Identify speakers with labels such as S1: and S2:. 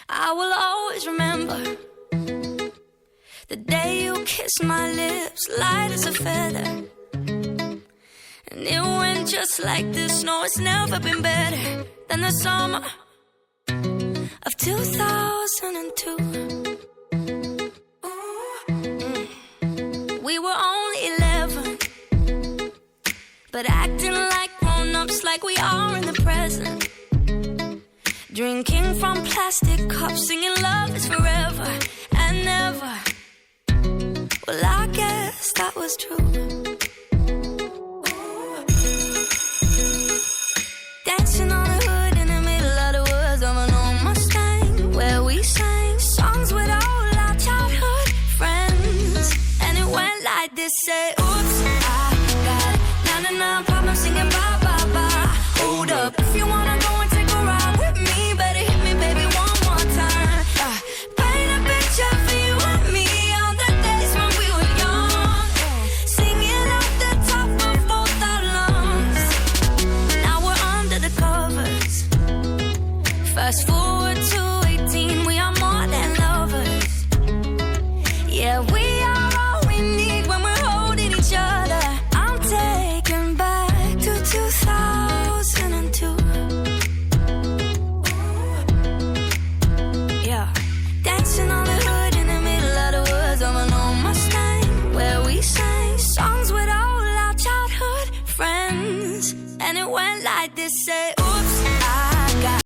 S1: I will always remember the day you kissed my lips, light as a feather. And it went just like this. No, it's never been better than the summer of 2002. We were only 11, but acting like grown-ups, like we are in the present. Drinking from plastic cups, singing love is forever and never. Well, I guess that was true. Dancing on the hood in the middle of the woods of an old Mustang, where we sang songs with all our childhood friends. And it went like this, say, oops, I got 99 problems singing bye, bye, bye. Hold up, if you wanna go and take a ride with me, better hit me, baby, one more time. Paint a picture for you and me on the days when we were young, singing off the top of both our lungs. Now we're under the covers. Fast forward to 18, we are more than lovers. Yeah, we are all we need when we're holding each other. I'm taken back to 2002. Yeah, dancing on the hood in the middle of the woods of an old Mustang, where we sang songs with all our childhood friends. And it went like this, say,